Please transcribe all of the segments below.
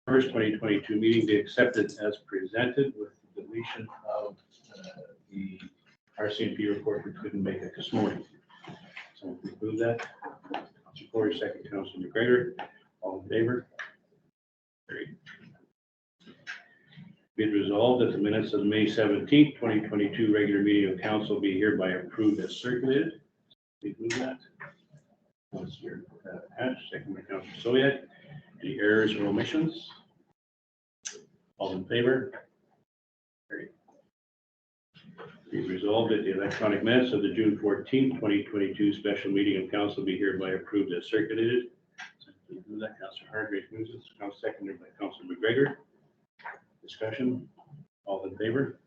1st, 2022 meeting be accepted as presented with the deletion of the RCMP report we couldn't make it this morning. So we move that. Councilor Corey, second. Councilor McGregor. All in favor? Carried. Be it resolved that the minutes of May 17th, 2022 regular meeting of council be hereby approved as circulated. We move that. Councilor Hatch, second by Councilor Soyak. Any errors or omissions? All in favor? Carried. Be resolved that the electronic minutes of the June 14th, 2022 special meeting of council be hereby approved as circulated. We move that. Councilor Hargrave moves it. Now seconded by Councilor McGregor. Discussion. All in favor?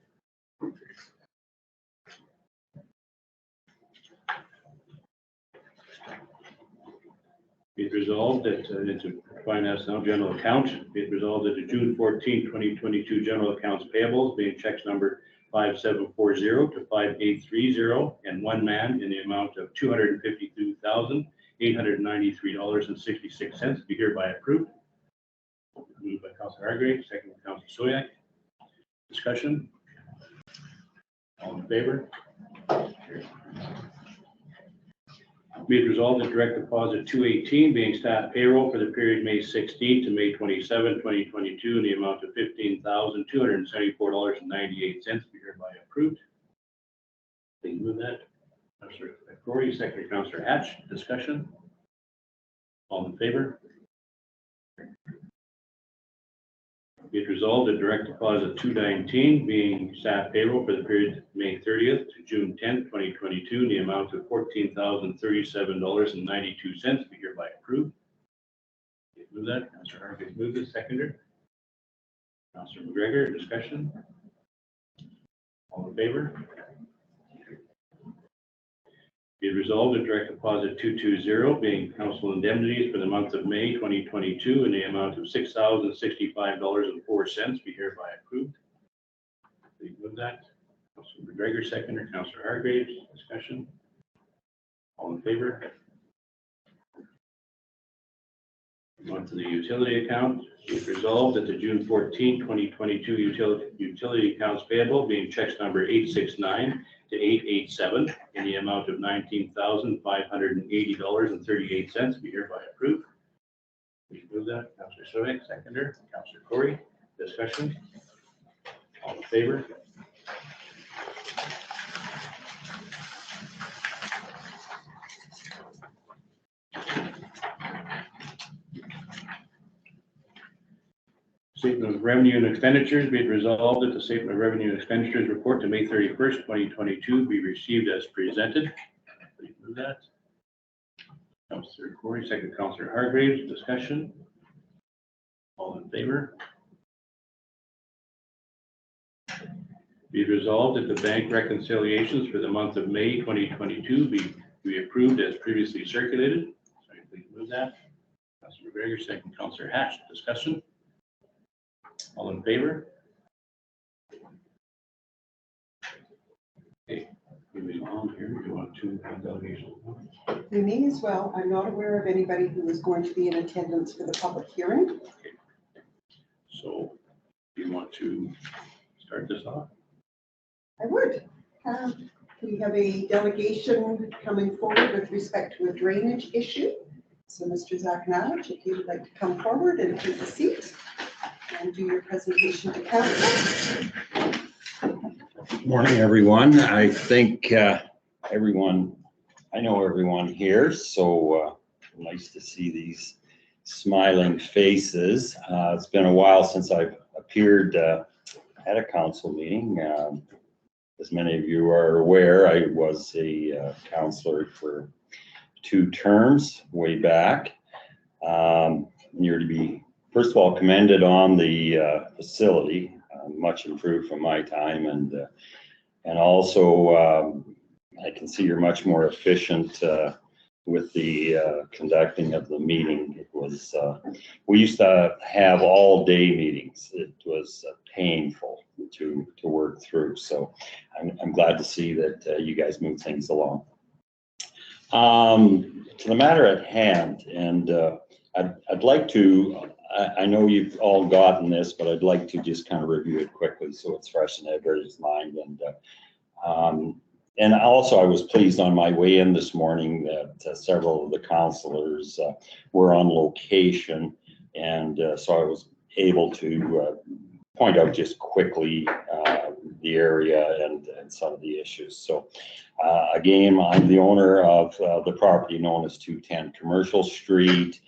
Be it resolved that it's a finance now general account. Be it resolved that the June 14, 2022 general accounts payables being checks number 5740 to 5830 and one man in the amount of $252,893.66 be hereby approved. Moved by Councilor Hargrave, second by Councilor Soyak. Discussion. All in favor? Be it resolved that direct deposit 218 being staff payroll for the period May 16 to May 27, 2022 in the amount of $15,274.98 be hereby approved. Please move that. Councilor Corey, second by Councilor Hatch. Discussion. All in favor? Be it resolved that direct deposit 219 being staff payroll for the period May 30th to June 10th, 2022 in the amount of $14,037.92 be hereby approved. Move that. Councilor Hargrave moved it. Seconder. Councilor McGregor. Discussion. All in favor? Be it resolved that direct deposit 220 being council indemnities for the month of May 2022 in the amount of $6,065.04 be hereby approved. Please move that. Councilor McGregor, seconder. Councilor Hargrave. Discussion. All in favor? On to the utility account. Be it resolved that the June 14, 2022 utility accounts payable being checks number 869 to 887 in the amount of $19,580.38 be hereby approved. Please move that. Councilor Soyak, seconder. Councilor Corey. Discussion. All in favor? Statement of revenue and expenditures. Be it resolved that the statement of revenue and expenditures report to May 31st, 2022 be received as presented. Please move that. Councilor Corey, second. Councilor Hargraves. Discussion. All in favor? Be it resolved that the bank reconciliations for the month of May 2022 be approved as previously circulated. Sorry, please move that. Councilor McGregor, second. Councilor Hatch. Discussion. All in favor? Okay, moving on here, we go on to delegation. We may as well. I'm not aware of anybody who is going to be in attendance for the public hearing. Okay. So, do you want to start this off? I would. We have a delegation coming forward with respect to a drainage issue. So Mr. Zakhanowicz, if you would like to come forward and take a seat and do your presentation to council. Morning, everyone. I think I know everyone here, so nice to see these smiling faces. It's been a while since I've appeared at a council meeting. As many of you are aware, I was a councillor for 2 terms way back. You're to be, first of all, commended on the facility, much improved from my time, and also I can see you're much more efficient with the conducting of the meeting. It was we used to have all day meetings. It was painful to work through. So I'm glad to see that you guys move things along. To the matter at hand, and I'd like to I know you've all gotten this, but I'd like to just kind of review it quickly so it's fresh in everybody's mind. And also I was pleased on my way in this morning that several of the councilors were on location. And so I was able to point out just quickly the area and some of the issues. So again, I'm the owner of the property known as 210 Commercial Street.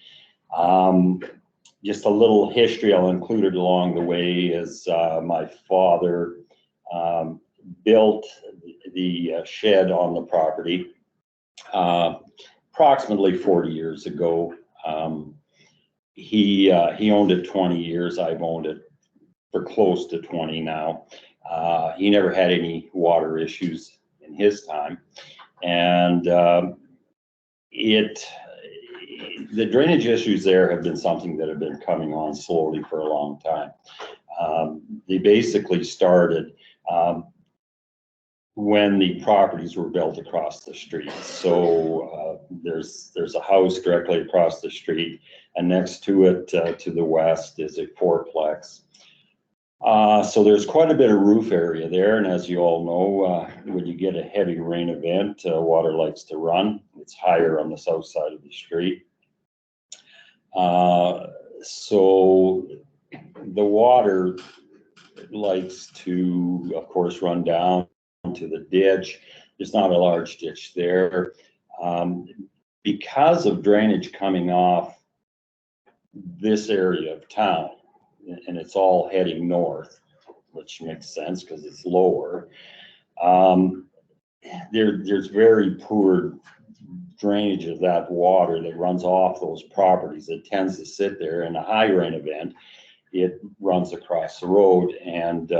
Just a little history I'll include it along the way is my father built the shed on the property approximately 40 years ago. He owned it 20 years. I've owned it for close to 20 now. He never had any water issues in his time. And the drainage issues there have been something that have been coming on slowly for a long time. They basically started when the properties were built across the street. So there's a house directly across the street, and next to it to the west is a fourplex. So there's quite a bit of roof area there, and as you all know, when you get a heavy rain event, water likes to run. It's higher on the south side of the street. So the water likes to, of course, run down to the ditch. There's not a large ditch there. Because of drainage coming off this area of town, and it's all heading north, which makes sense because it's lower. There's very poor drainage of that water that runs off those properties. It tends to sit there. In a high rain event, it runs across the road. And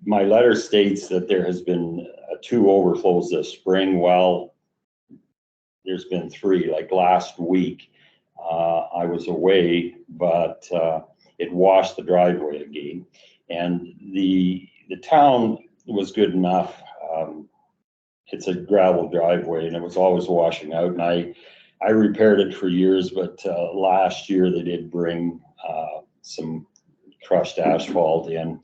my letter states that there has been 2 overflows this spring. Well, there's been 3. Like last week, I was away, but it washed the driveway again. And the town was good enough. It's a gravel driveway, and it was always washing out. And I repaired it for years, but last year they did bring some crushed asphalt in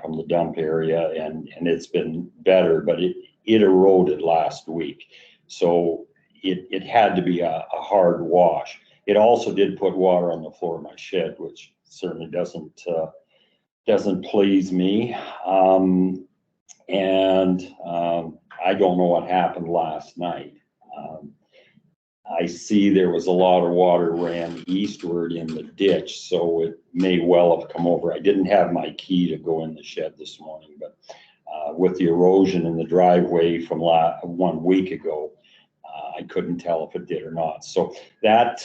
from the dump area, and it's been better, but it eroded last week. So it had to be a hard wash. It also did put water on the floor of my shed, which certainly doesn't please me. I don't know what happened last night. I see there was a lot of water ran eastward in the ditch, so it may well have come over. I didn't have my key to go in the shed this morning, but with the erosion in the driveway from 1 week ago, I couldn't tell if it did or not. So that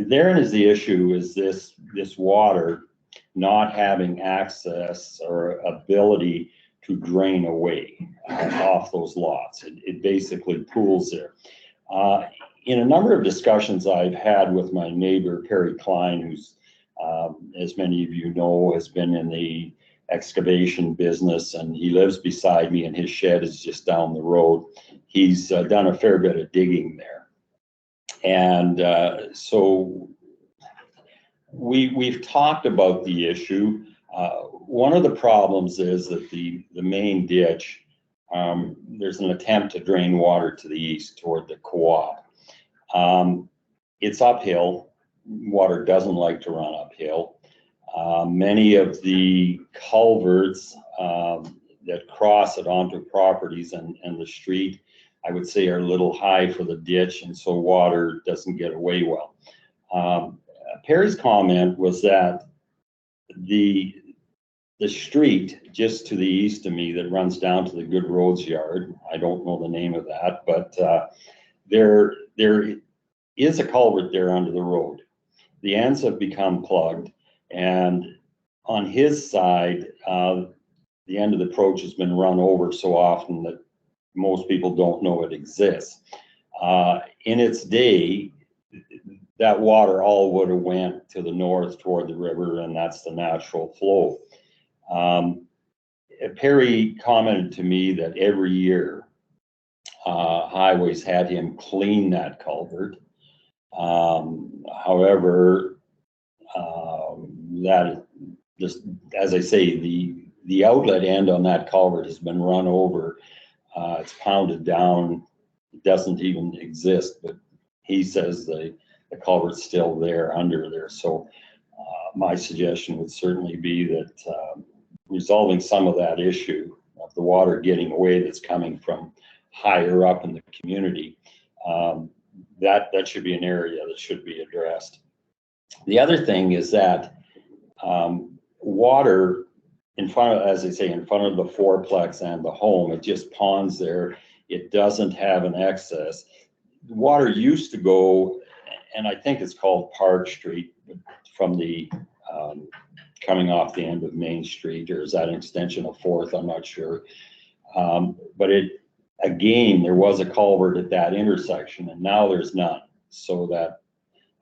therein is the issue, is this water not having access or ability to drain away off those lots. It basically pools there. In a number of discussions I've had with my neighbor, Perry Klein, who's, as many of you know, has been in the excavation business, and he lives beside me, and his shed is just down the road. He's done a fair bit of digging there. And so we've talked about the issue. One of the problems is that the main ditch, there's an attempt to drain water to the east toward the co-op. It's uphill. Water doesn't like to run uphill. Many of the culverts that cross it onto properties and the street, I would say, are a little high for the ditch, and so water doesn't get away well. Perry's comment was that the street just to the east of me that runs down to the Good Roads yard, I don't know the name of that, but there is a culvert there under the road. The ends have become plugged, and on his side, the end of the approach has been run over so often that most people don't know it exists. In its day, that water all would have went to the north toward the river, and that's the natural flow. Perry commented to me that every year Highways had him clean that culvert. However, that just, as I say, the outlet end on that culvert has been run over. It's pounded down. It doesn't even exist, but he says the culvert's still there under there. So my suggestion would certainly be that resolving some of that issue of the water getting away that's coming from higher up in the community, that should be an area that should be addressed. The other thing is that water in front of, as I say, in front of the fourplex and the home, it just ponds there. It doesn't have an excess. The water used to go, and I think it's called Park Street, from the coming off the end of Main Street, or is that an extension of 4th? I'm not sure. But again, there was a culvert at that intersection, and now there's none. So that,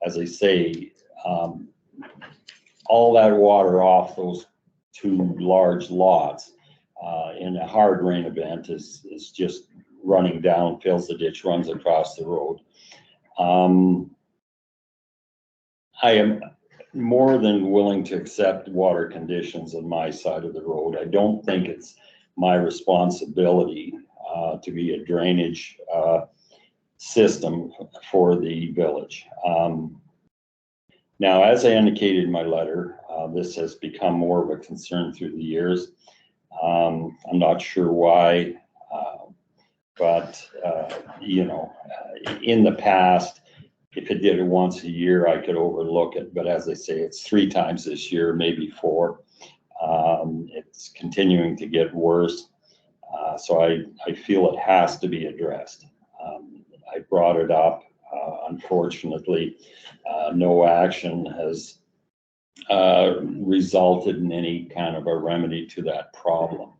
as I say, all that water off those 2 large lots in a hard rain event is just running down, fills the ditch, runs across the road. I am more than willing to accept water conditions on my side of the road. I don't think it's my responsibility to be a drainage system for the village. Now, as I indicated in my letter, this has become more of a concern through the years. I'm not sure why, but you know, in the past, if it did it once a year, I could overlook it. But as I say, it's 3 times this year, maybe 4. It's continuing to get worse. So I feel it has to be addressed. I brought it up. Unfortunately, no action has resulted in any kind of a remedy to that problem.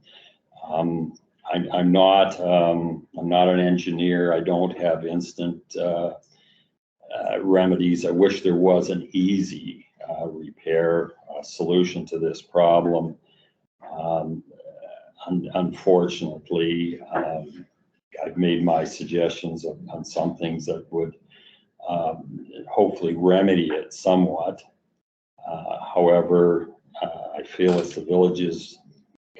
I'm not an engineer. I don't have instant remedies. I wish there was an easy repair solution to this problem. Unfortunately, I've made my suggestions on some things that would hopefully remedy it somewhat. However, I feel it's the village's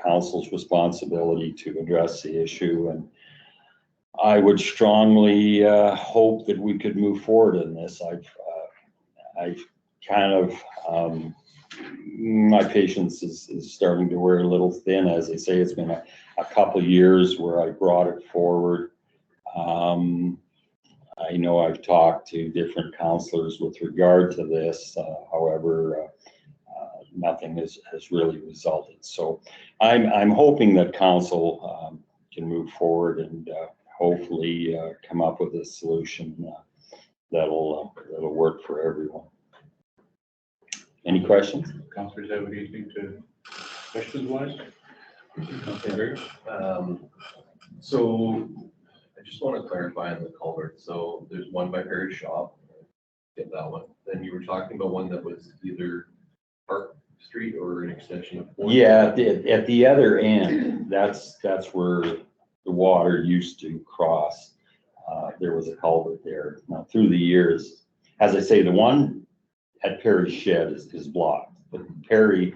council's responsibility to address the issue, and I would strongly hope that we could move forward in this. I've kind of, my patience is starting to wear a little thin. As they say, it's been a couple years where I brought it forward. I know I've talked to different councillors with regard to this. However, nothing has really resulted. So I'm hoping that council can move forward and hopefully come up with a solution that'll work for everyone. Any questions? Councillors have anything to questions wise? Okay. So I just want to clarify on the culvert. So there's one by Perry's shop. Get that one. Then you were talking about one that was either Park Street or an extension of 4th. Yeah, at the other end, that's where the water used to cross. There was a culvert there. Now through the years, as I say, the one at Perry's shed is blocked. But Perry,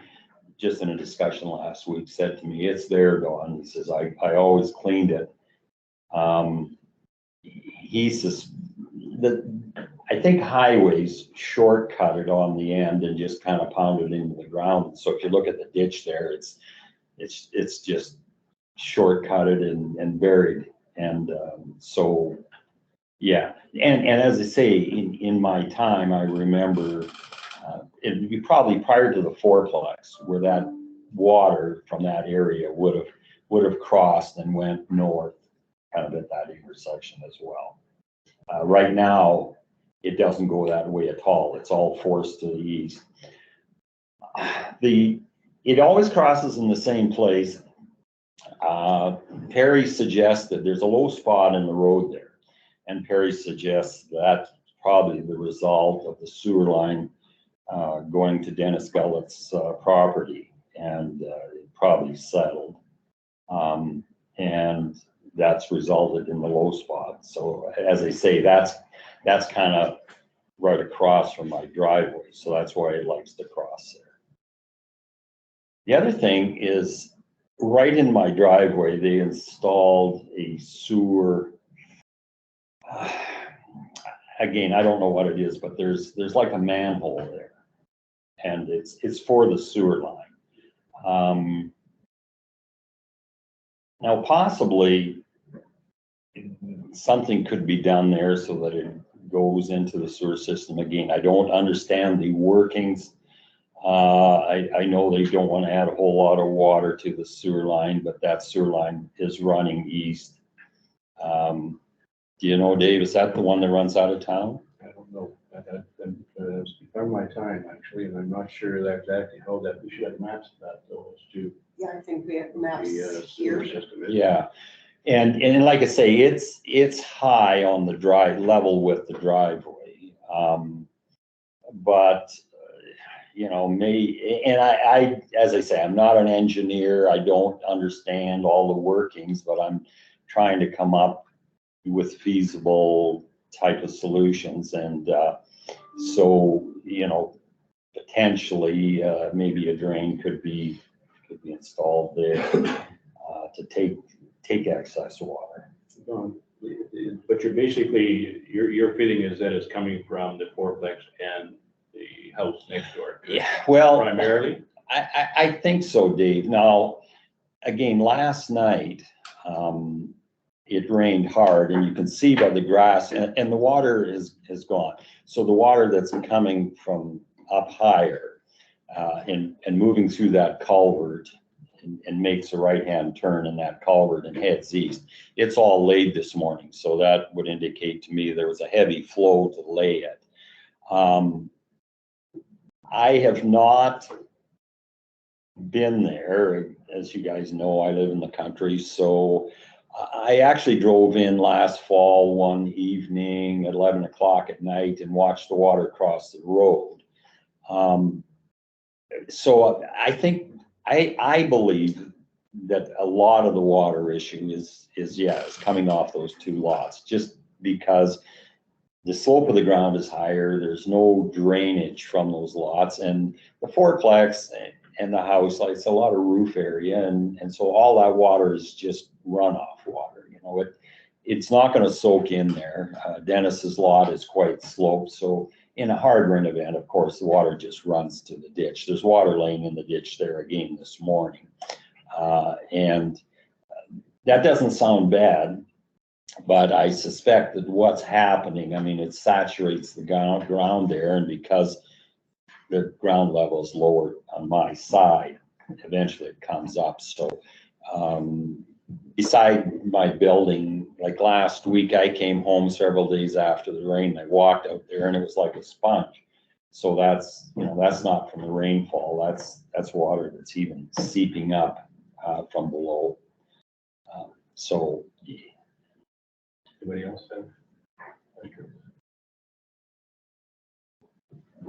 just in a discussion last week, said to me, "It's there, Don." He says, I always cleaned it. He says that I think highways shortcut it on the end and just kind of pounded into the ground. So if you look at the ditch there, it's just shortcutted and buried. And so, yeah. And as I say, in my time, I remember it'd be probably prior to the fourplex where that water from that area would have crossed and went north, kind of at that intersection as well. Right now, it doesn't go that way at all. It's all forced to the east. It always crosses in the same place. Perry suggests that there's a low spot in the road there, and Perry suggests that's probably the result of the sewer line going to Dennis Gullett's property, and it probably settled. And that's resulted in the low spot. So as I say, that's kind of right across from my driveway. So that's why it likes to cross there. The other thing is, right in my driveway, they installed a sewer. Again, I don't know what it is, but there's like a manhole there, and it's for the sewer line. Now, possibly something could be done there so that it goes into the sewer system. Again, I don't understand the workings. I know they don't want to add a whole lot of water to the sewer line, but that sewer line is running east. Do you know, Dave, is that the one that runs out of town? I don't know. It's become my time, actually, and I'm not sure exactly how that, we should have maps of that, though, as to Yeah, I think we have maps the sewer here. system. Yeah, and like I say, it's high on the level with the driveway. But you know, and I, as I say, I'm not an engineer. I don't understand all the workings, but I'm trying to come up with feasible type of solutions. And so, you know, potentially maybe a drain could be installed there to take excess water. But you're basically, your feeling is that it's coming from the fourplex and the house next door? Yeah, well, Primarily? I think so, Dave. Now, again, last night, it rained hard, and you can see by the grass, and the water is gone. So the water that's coming from up higher and moving through that culvert and makes a right-hand turn in that culvert and heads east, it's all laid this morning. So that would indicate to me there was a heavy flow to lay it. I have not been there. As you guys know, I live in the country, so I actually drove in last fall one evening at 11 o'clock at night and watched the water cross the road. So I think, I believe that a lot of the water issue is coming off those two lots, just because the slope of the ground is higher. There's no drainage from those lots, and the fourplex and the house, like, it's a lot of roof area, and so all that water is just runoff water. You know, it's not going to soak in there. Dennis's lot is quite sloped, so in a hard rain event, of course, the water just runs to the ditch. There's water laying in the ditch there again this morning, and that doesn't sound bad. But I suspect that what's happening, I mean, it saturates the ground there, and because the ground level is lower on my side, eventually it comes up. So beside my building, like last week, I came home several days after the rain. I walked out there and it was like a sponge. So that's, you know, that's not from the rainfall. That's water that's even seeping up from below. So. Anybody else have?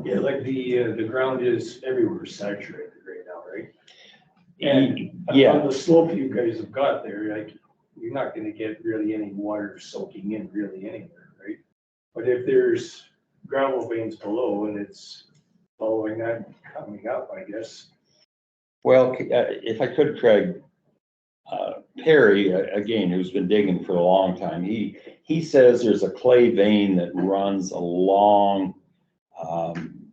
Yeah, like the ground is everywhere saturated right now, right? And Yeah. on the slope you guys have got there, like, you're not gonna get really any water soaking in really anywhere, right? But if there's gravel veins below and it's following that coming up, I guess. Well, if I could, Craig, Perry, again, who's been digging for a long time, he says there's a clay vein that runs along on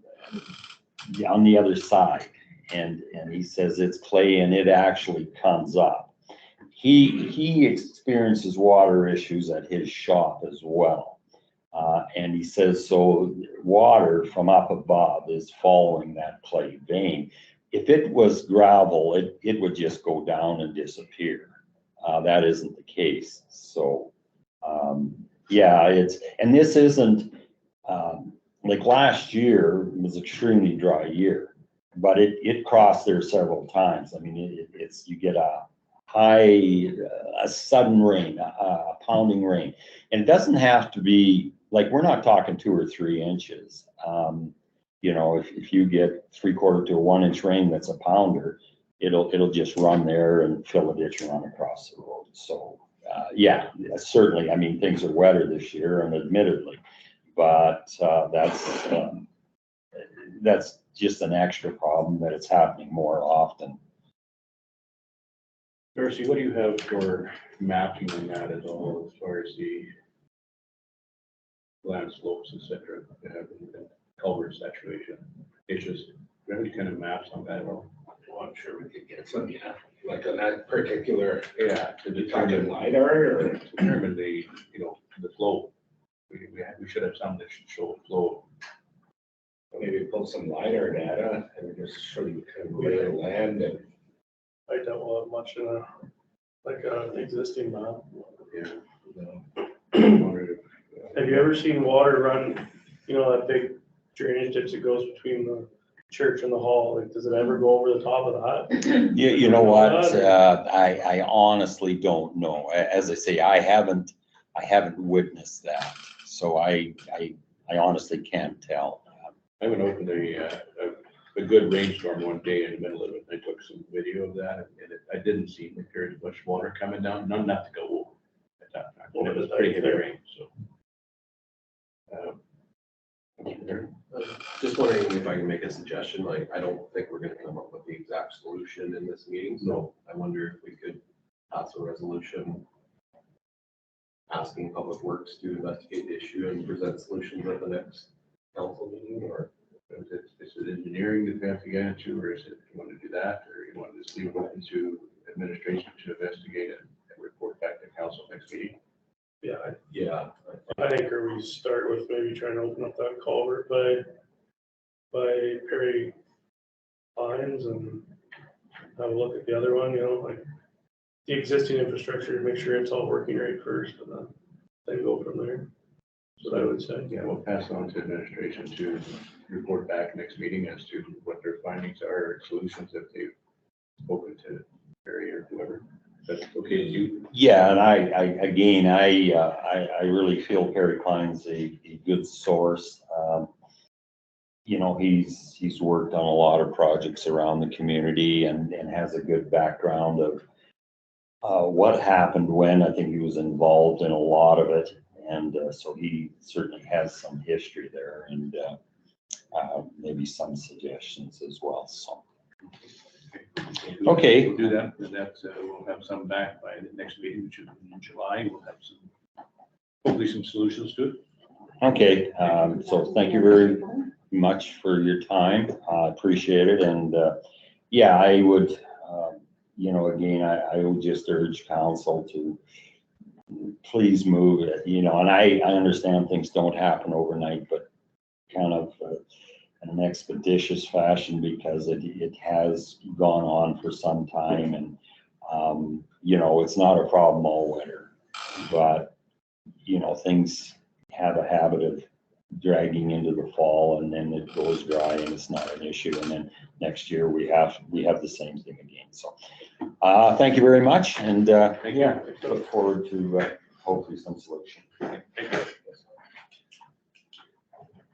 the other side, and he says it's clay and it actually comes up. He experiences water issues at his shop as well, and he says so water from up above is following that clay vein. If it was gravel, it would just go down and disappear. That isn't the case. So, yeah, and this isn't, like last year was extremely dry year, but it crossed there several times. I mean, you get a sudden rain, a pounding rain, and it doesn't have to be, like, we're not talking 2 or 3 inches. You know, if you get 3/4 to a 1 inch rain, that's a pounder, it'll just run there and fill a ditch and run across the road. So, yeah, certainly, I mean, things are wetter this year, and admittedly, but that's just an extra problem that it's happening more often. Darcy, what do you have for mapping on that at all, as far as the land slopes, et cetera, and culvert saturation? It's just, do you have any kind of maps on that at all? Well, I'm sure we could get some, yeah, like on that particular, Yeah, to talking determine, LiDAR or? determine the, the flow. We should have some that should show flow. Maybe pull some LiDAR data and just show you kind of where the land and. I don't have much in a, like a existing map. Yeah. Wondered if, Have you ever seen water run, that big drainage ditch that goes between the church and the hall? Like, does it ever go over the top of that? You know what, I honestly don't know. As I say, I haven't witnessed that, so I honestly can't tell. I went over a good rainstorm one day in the middle of it. I took some video of that, and I didn't see that there was much water coming down, none enough to go over at that time. And it was pretty heavy rain, so. Just wondering if I can make a suggestion, like, I don't think we're gonna come up with the exact solution in this meeting, so I wonder if we could pass a resolution asking Public Works to investigate the issue and present solutions at the next council meeting, or Is it engineering that we have to get into, or is it, you want to do that, or you want to just leave it open to administration to investigate it and report back to council next meeting? Yeah, yeah, I think, or we start with maybe trying to open up that culvert by Perry Pines and have a look at the other one, like the existing infrastructure, to make sure it's all working right first, and then go from there. That's what I would say. Yeah, we'll pass on to administration to report back next meeting as to what their findings are, or solutions if they've spoken to Barry or whoever. That's okay with you? Yeah, and I really feel Perry Klein's a good source. He's worked on a lot of projects around the community and has a good background of what happened when. I think he was involved in a lot of it. And so he certainly has some history there, and maybe some suggestions as well, so. Okay. We'll do that, and we'll have some back by the next meeting, which is in July. We'll have hopefully some solutions to it. Okay, so thank you very much for your time. Appreciate it. And yeah, I would, again, I would just urge council to please move it, and I understand things don't happen overnight, but kind of in an expeditious fashion, because it has gone on for some time, and it's not a problem all winter, but things have a habit of dragging into the fall, and then it goes dry and it's not an issue, and then next year we have the same thing again. So thank you very much, and yeah, look forward to hopefully some solution.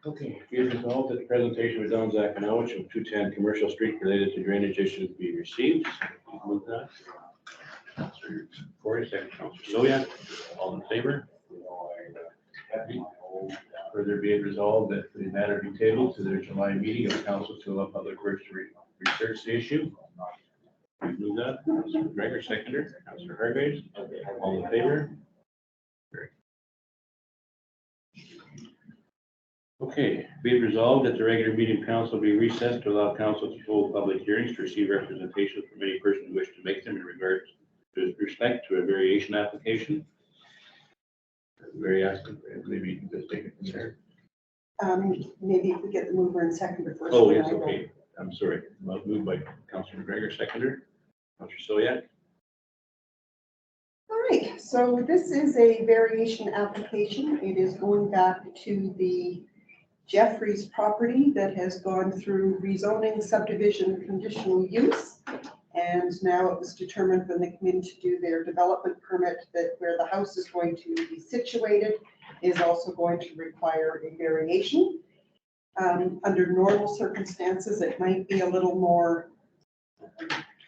Okay, be it resolved that the presentation of Don Zakanowicz of 210 Commercial Street related to drainage issues be received. Move that. Councilor Corey, second. Councilor Soya, all in favor? Further be it resolved that the matter be tabled to their July meeting of council to allow Public Works to research the issue. Move that. Councilor McGregor, seconder. Councilor Hargraves, all in favor? Okay, be it resolved that the regular meeting of council be recessed to allow council to hold public hearings to receive representation from any person who wish to make them in regard to respect to a variation application. Maybe you can just take it from there. Maybe if we get the mover and seconder first. Oh, yes, okay. I'm sorry. Moved by Councilor McGregor, seconder. Councilor Soya. All right, so this is a variation application. It is going back to the Jeffries property that has gone through rezoning, subdivision, conditional use. And now it was determined when they come in to do their development permit that where the house is going to be situated is also going to require a variation. Under normal circumstances, it might be a little more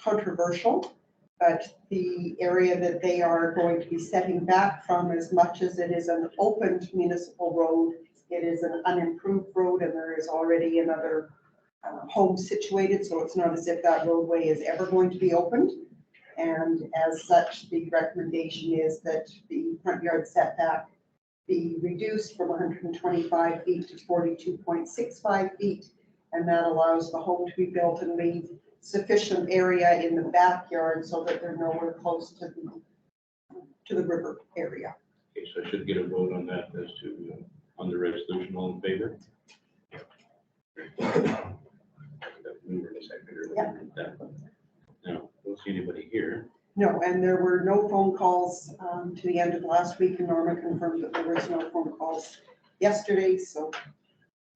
controversial, but the area that they are going to be setting back from, as much as it is an opened municipal road, it is an unimproved road, and there is already another home situated, so it's not as if that roadway is ever going to be opened. And as such, the recommendation is that the front yard setback be reduced from 125 feet to 42.65 feet. And that allows the home to be built and leave sufficient area in the backyard so that they're nowhere close to the river area. Okay, so I should get a vote on that as to, on the resolution, all in favor? Yeah. Now, don't see anybody here. No, and there were no phone calls to the end of last week, and Norma confirmed that there was no phone calls yesterday, so.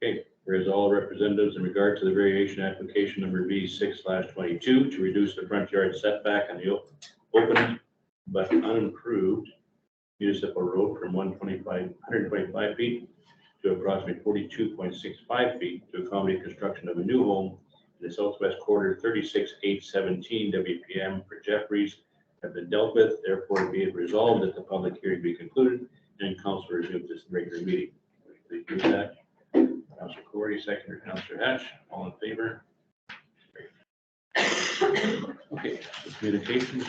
Okay, whereas all representatives in regard to the variation application number B6/22 to reduce the front yard setback on the open but unimproved municipal road from 125 feet to approximately 42.65 feet to accommodate construction of a new home in the southwest quarter 36817 WPM for Jeffries have been dealt with. Therefore, be it resolved that the public hearing be concluded and council resumes its regular meeting. Please do that. Councilor Corey, seconder, Councilor Hatch, all in favor? Okay, communications.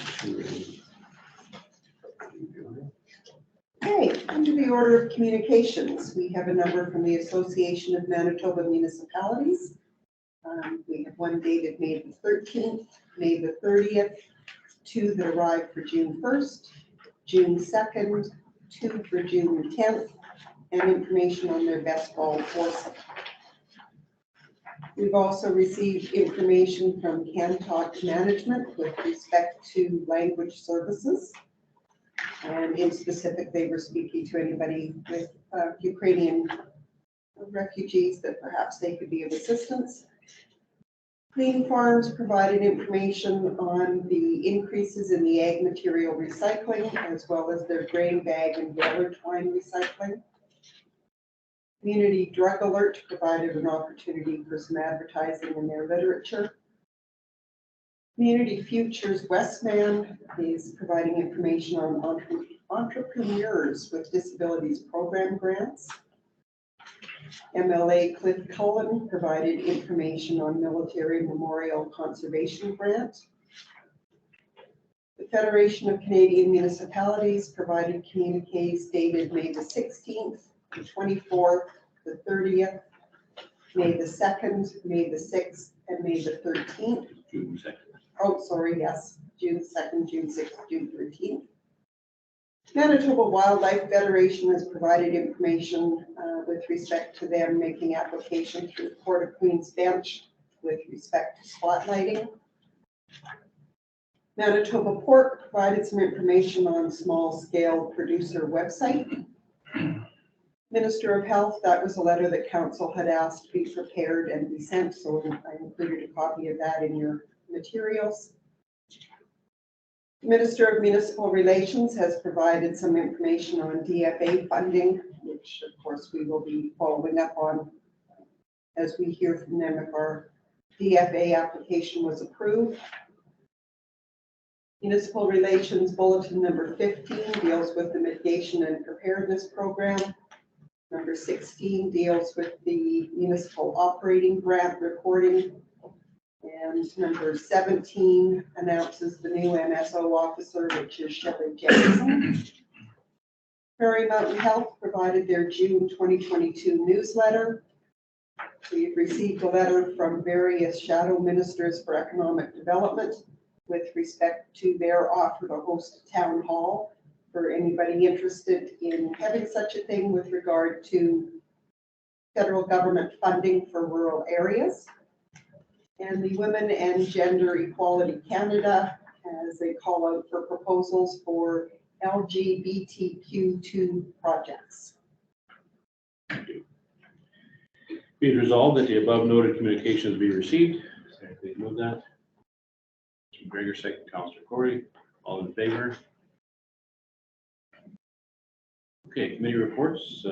Okay, under the order of communications, we have a number from the Association of Manitoba Municipalities. We have one dated May the 13th, May the 30th, two that arrived for June 1st, June 2nd, two for June 10th, and information on their best ball foursome. We've also received information from Cantalk Management with respect to language services. And in specific, they were speaking to anybody with Ukrainian refugees that perhaps they could be of assistance. Clean Farms provided information on the increases in the ag material recycling, as well as their grain bag and baler twine recycling. Community Drug Alert provided an opportunity for some advertising in their literature. Community Futures Westman is providing information on entrepreneurs with disabilities program grants. MLA Cliff Cullen provided information on Military Memorial Conservation Grant. The Federation of Canadian Municipalities provided communiques dated May the 16th, the 24th, the 30th, May the 2nd, May the 6th, and May the 13th. June 2nd. Oh, sorry, yes, June 2nd, June 6th, June 13th. Manitoba Wildlife Federation has provided information with respect to them making application through the Court of Queen's Bench with respect to spotlighting. Manitoba Pork provided some information on small-scale producer website. Minister of Health, that was a letter that council had asked to be prepared and be sent, so I included a copy of that in your materials. The Minister of Municipal Relations has provided some information on DFA funding, which of course we will be following up on as we hear from them if our DFA application was approved. Municipal Relations Bulletin number 15 deals with the Mitigation and Preparedness Program. Number 16 deals with the Municipal Operating Grant reporting. And number 17 announces the new MSO officer, which is Shelley Jackson. Prairie Mountain Health provided their June 2022 newsletter. We've received a letter from various shadow ministers for economic development with respect to their offer to host a town hall for anybody interested in having such a thing with regard to federal government funding for rural areas. And the Women and Gender Equality Canada has a call out for proposals for LGBTQ2 projects. Be it resolved that the above noted communications be received. Sorry, please move that. Mr. Gregor, second, Councilor Corey, all in favor? Okay, committee reports.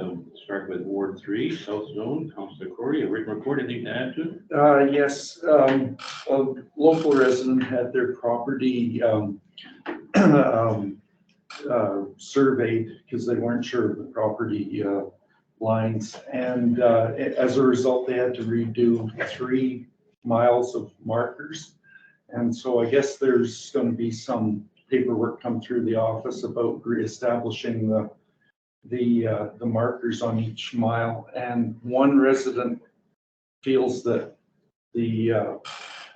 Start with Ward 3, South Zone. Councilor Corey, a written report, anything to add to? Yes, a local resident had their property surveyed because they weren't sure of the property lines. And as a result, they had to redo 3 miles of markers. And so I guess there's going to be some paperwork come through the office about reestablishing the markers on each mile. And one resident feels that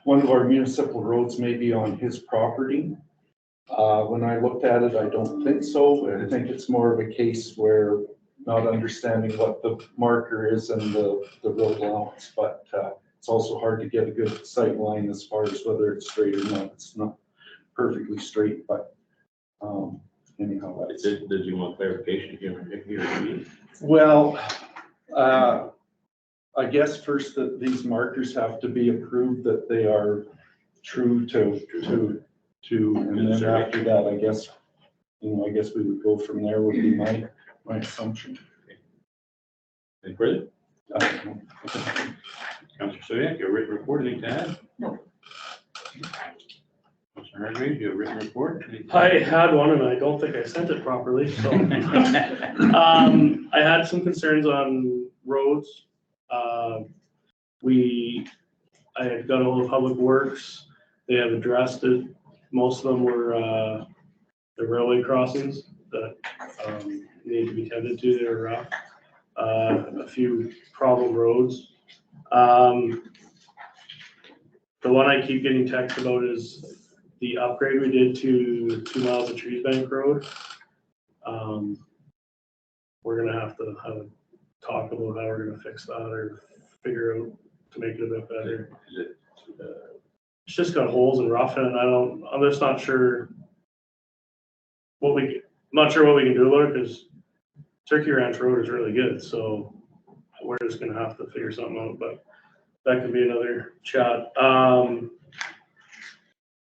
one of our municipal roads may be on his property. When I looked at it, I don't think so. I think it's more of a case where not understanding what the marker is and the road allowance, but it's also hard to get a good sight line as far as whether it's straight or not. It's not perfectly straight, but anyhow, that's it. Did you want clarification here? Well, I guess first that these markers have to be approved that they are true to, and then after that, I guess we would go from there would be my assumption. Any further? I don't know. Councillor Soyak, your written report, anything to add? No. Councillor Hargreaves, you have a written report? Anything to I add? had one and I don't think I sent it properly, so. I had some concerns on roads. I had got all the Public Works, they have addressed it. Most of them were, the railway crossings that, need to be tended to, they're rough. A few problem roads. The one I keep getting text about is the upgrade we did to 2 miles of Trees Bank Road. We're gonna have to have a talk about how we're gonna fix that or figure out to make it a bit better. Is it, It's just got holes and rough in it, and I'm just not sure I'm not sure what we can do about it, because Turkey Ranch Road is really good, so we're just gonna have to figure something out, but that could be another chat.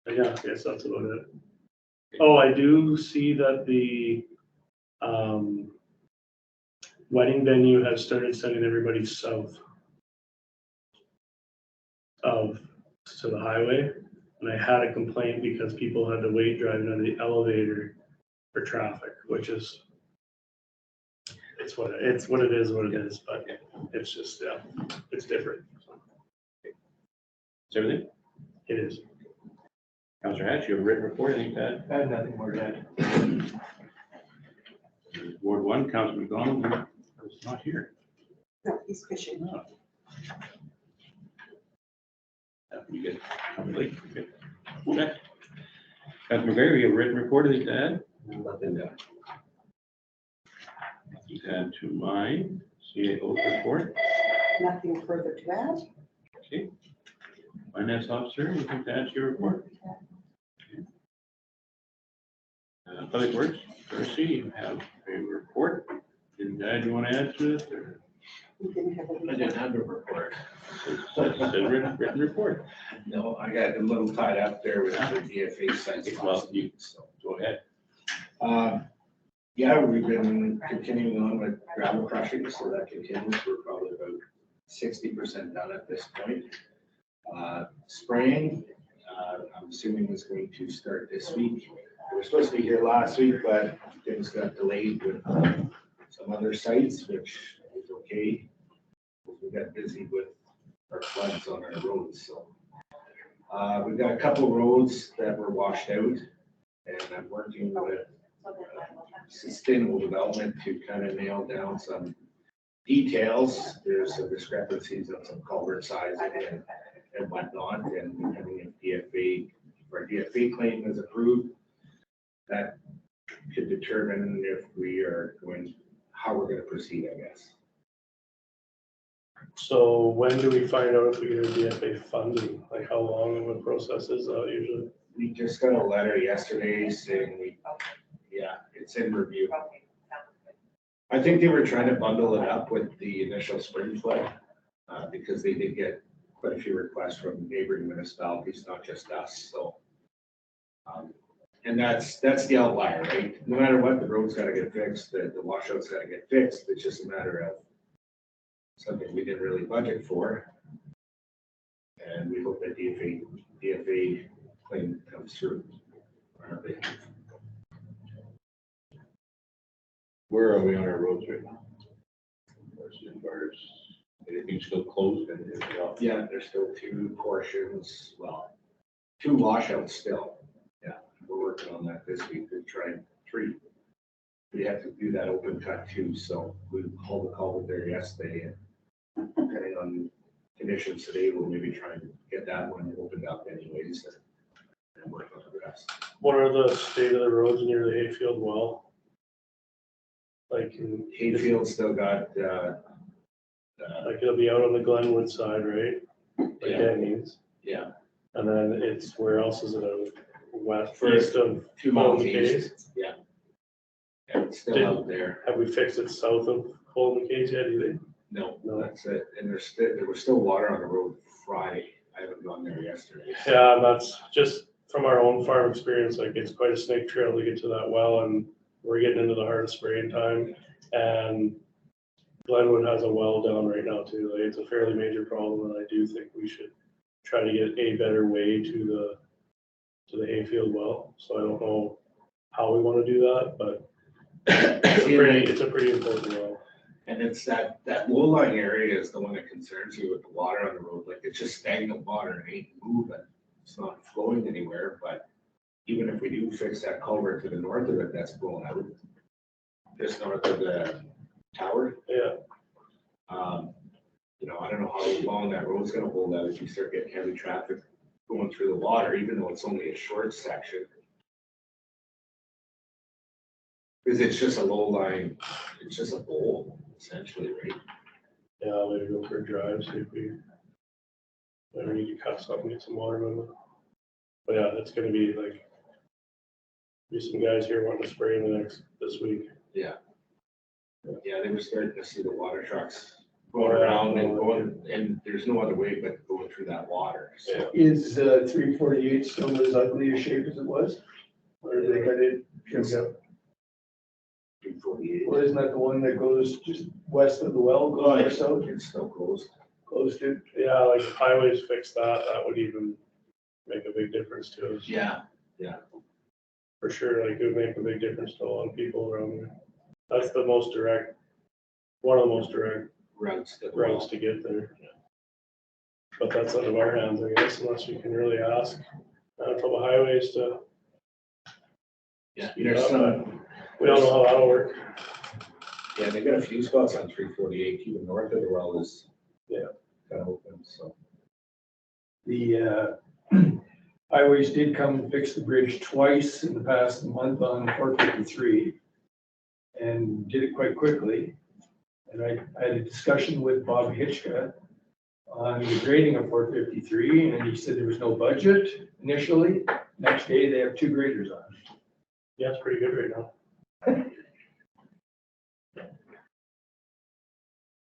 Yeah, I guess that's about it. Oh, I do see that the wedding venue has started sending everybody south to the highway, and I had a complaint because people had to wait driving on the elevator for traffic, which is it's what it is, what it is, but it's just, yeah, it's different. is everything? It is. Councillor Hatch, you have a written report, anything to add? I have nothing more to add. Ward 1, Councillor McDonald, is not here. No, he's fishing. You get late. Okay. Next. Councillor McGregor, you have a written report, anything to add? Nothing to add. Nothing to add to my CAO report. Nothing further to add. Okay. Finance officer, anything to add to your report? Public Works, Darcy, you have a report. Anything to add you want to add to it? Or We didn't have I a. didn't have a report. it's a written report? No, I got a little tied up there with the DFA sites. Well, you- Go ahead. Yeah, we've been continuing on with gravel crushing, so that continues. We're probably about 60% done at this point. Spraying, I'm assuming is going to start this week. We were supposed to be here last week, but things got delayed with some other sites, which is okay. We got busy with our floods on our roads, so. We've got a couple roads that were washed out, and I'm working with sustainable development to kind of nail down some details. There's some discrepancies on some culvert sizing and whatnot, and depending if our DFA claim is approved, that could determine if we are how we're going to proceed, I guess. So when do we find out if we get a DFA funding? Like how long of a process is that usually? We just got a letter yesterday saying it's in review. I think they were trying to bundle it up with the initial spring flood, because they did get quite a few requests from neighboring municipalities, not just us, so. And that's the outlier, right? No matter what, the road's gotta get fixed, the washout's gotta get fixed, it's just a matter of something we didn't really budget for. And we hope that DFA claim comes through. Where are we on our roads right now? As far as anything still closed and Yeah, there's still two portions, well, 2 washouts still. Yeah, we're working on that this week. We've tried 3. We have to do that open cut too, so we hauled the culvert there yesterday. And depending on conditions today, we'll maybe try and get that one opened up anyways. And work on the rest. What are the state of the roads near the hayfield well? Like, Hayfield still got, like it'll be out on the Glenwood side, right? Like Yeah. that means. yeah, And then it's, where else is it out? West, First, east of 2 miles Colton east. Case? Yeah, it's still out there. Have we fixed it south of Colton Case yet, do you think? No, No. that's it. And there was still water on the road Friday. I haven't gone there yesterday. Yeah, and that's just from our own farm experience, like it's quite a snake trail to get to that well, and we're getting into the heart of spraying time. And Glenwood has a well down right now too. Like, it's a fairly major problem, and I do think we should try to get a better way to the hayfield well. So I don't know how we want to do that, but it's a pretty important well. And it's that low-lying area is the one that concerns you with the water on the road. Like, it's just stagnant water. It ain't moving. It's not flowing anywhere, but even if we do fix that culvert to the north of it, that's blown out. Just north of the tower. Yeah, You know, I don't know how long that road's gonna hold out if you start getting heavy traffic going through the water, even though it's only a short section. Because it's just a low line, it's just a bowl, essentially, right? yeah, maybe go for a drive, see if we need to cut something, get some water moving. But yeah, it's gonna be like, be some guys here wanting to spray in this week. Yeah, they were starting to see the water trucks going around and going, and there's no other way but going through that water. So Is 348 still as ugly a shape as it was? Or did they got it trimmed up? 348. Well, isn't that the one that goes just west of the well, goes north south, It's still closed. close to? Yeah, like if highways fix that, that would even make a big difference to us. Yeah. For sure, like it would make a big difference to a lot of people around there. That's the most direct, one of the most direct Routes that routes to get there. But that's out of our hands, I guess, unless you can really ask from the highways to, Yeah, there's some, we don't know how that'll work. yeah, they got a few spots on 348, even north of the well is kind of open, so. The highways did come and fix the bridge twice in the past month on 453 and did it quite quickly. And I had a discussion with Bob Hitchka on the grading of 453, and he said there was no budget initially. Next day, they have 2 graders on. Yeah, it's pretty good right now.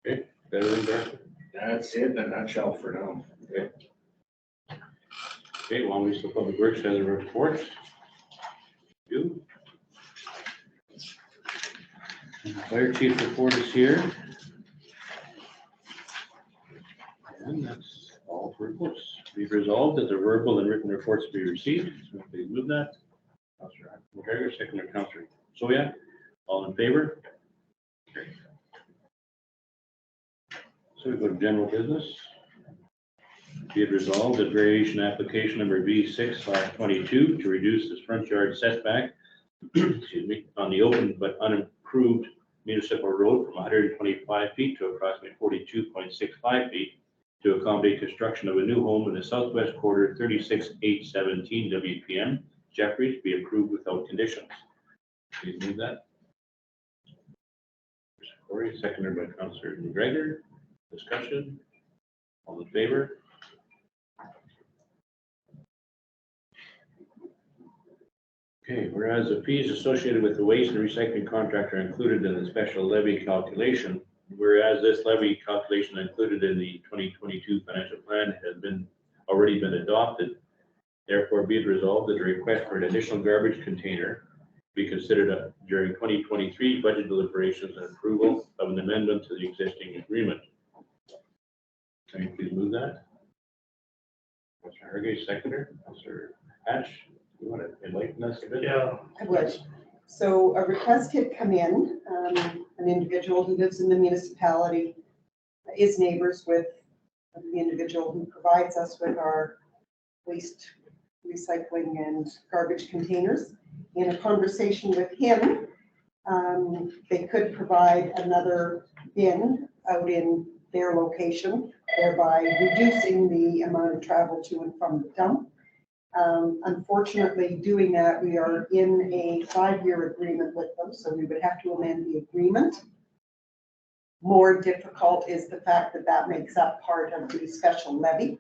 Okay, better than that. That's it in a nutshell for now. Okay, Long Beach Public Works has a report. You. Fire chief report is here. And that's all for reports. Be resolved that the verbal and written reports be received. So please move that. Councilor McGregor, second by Councilor Soya. All in favor? Carried. So we go to general business. Be it resolved that variation application number V6/22 to reduce the front yard setback, excuse me, on the open but unimproved municipal road from 125 feet to approximately 42.65 feet to accommodate construction of a new home in the southwest quarter 36817 WPM Jeffries be approved without conditions. Please move that. Corey, seconded by Councilor McGregor. Discussion. All in favor? Okay, whereas the fees associated with the waste and recycling contract are included in the special levy calculation, whereas this levy calculation included in the 2022 financial plan has already been adopted, therefore be it resolved that the request for an additional garbage container be considered during 2023 budget deliberations and approval of an amendment to the existing agreement. Can you please move that? Councilor Hargay, seconder. Councilor Hatch, you want to enlighten us a bit? Yeah. I would. So a request had come in, an individual who lives in the municipality is neighbors with the individual who provides us with our waste recycling and garbage containers. In a conversation with him, they could provide another bin out in their location, thereby reducing the amount of travel to and from the dump. Unfortunately, doing that, we are in a 5-year agreement with them, so we would have to amend the agreement. More difficult is the fact that that makes up part of the special levy.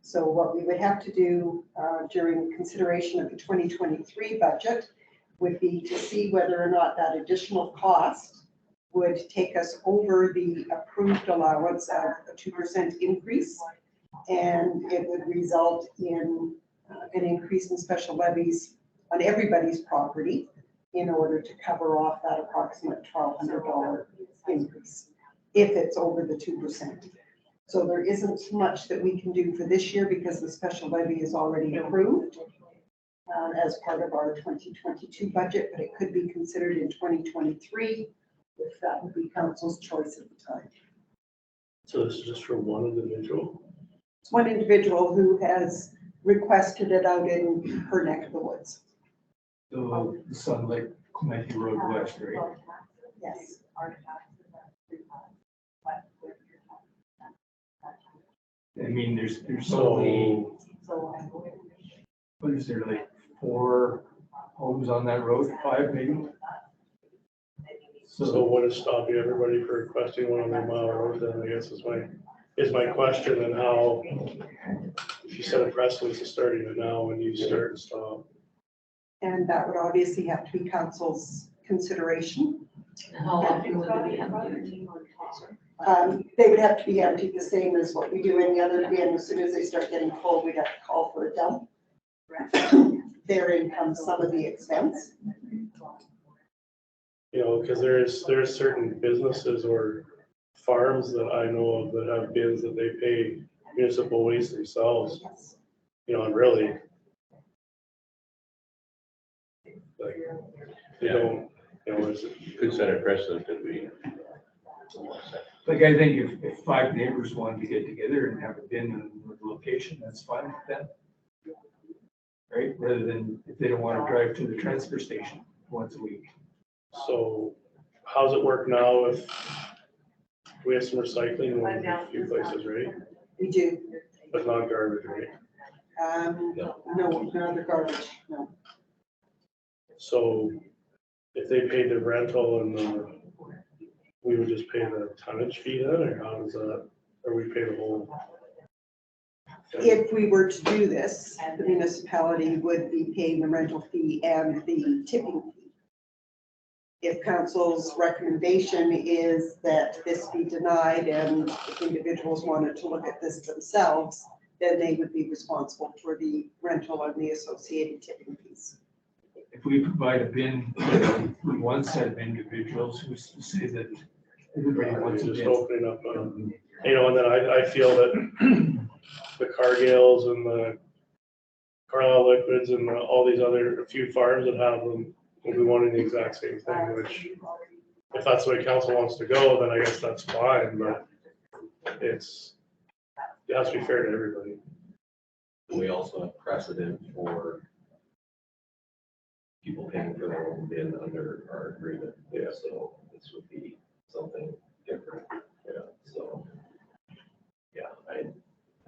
So what we would have to do during consideration of the 2023 budget would be to see whether or not that additional cost would take us over the approved allowance of a 2% increase. And it would result in an increase in special levies on everybody's property in order to cover off that approximate $1,200 increase, if it's over the 2%. So there isn't much that we can do for this year because the special levy is already approved as part of our 2022 budget, but it could be considered in 2023 if that would be council's choice at the time. So this is just for one individual? It's one individual who has requested it out in her neck of the woods. So it's on like Clementi Road West, right? Yes. I mean, there's only, So, what is there, like 4 homes on that road, 5 maybe? so what is stopping everybody for requesting one on their mile road then, I guess is my question, and how, if you set a precedence of starting it now, when you start and stop? And that would obviously have to be council's consideration. How often would it be empty? They would have to be emptied the same as what we do in the other bin. As soon as they start getting full, we'd have to call for a dump. Therein comes some of the expense. You know, because there's certain businesses or farms that I know of that have bins that they pay municipal waste themselves, Yes. you know, and really, like, they don't, you know, it's, Could set a precedent that we. Like, I think if 5 neighbors wanted to get together and have a bin in the location, that's fine with them. Right, rather than if they don't want to drive to the transfer station once a week. so how's it work now if we have some recycling in a few places, right? We do. But not garbage, right? No other garbage, no. So if they paid the rental and we would just pay the tonnage fee then, or how does that, or we pay the whole? If we were to do this, the municipality would be paying the rental fee and the tipping fee. If council's recommendation is that this be denied and if individuals wanted to look at this themselves, then they would be responsible for the rental and the associated tipping fees. If we provide a bin for one set of individuals, who's to say that everybody wants a Just bin? opening up, you know, and then I feel that the Cargills and the Carlisle Liquids and all these other, a few farms that have them will be wanting the exact same thing, which if that's the way council wants to go, then I guess that's fine, but it has to be fair to everybody. We also have precedent for people paying for their own bin under our agreement. Yeah. So this would be something different. Yeah, so, yeah, I